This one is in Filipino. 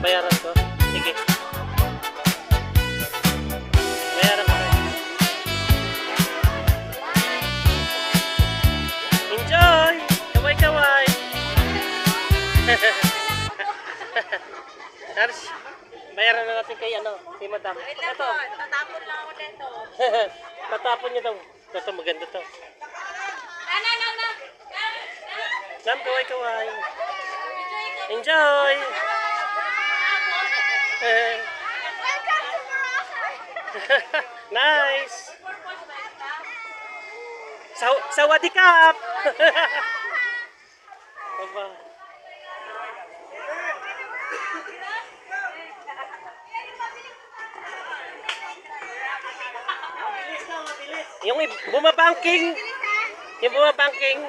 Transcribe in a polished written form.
Bayaran ko. Sige. Bayaran ko kayo. Enjoy! Kaway-kaway! Nars, bayaran na natin kay ano, si Madam. Ito. Tatapon lang ako nito. Tatapon niyo daw. Ito, maganda to. Nam, kaway-kaway. Enjoy! Nice! Sawadikap! Aba. Yung bumabangking. Yung bumabangking.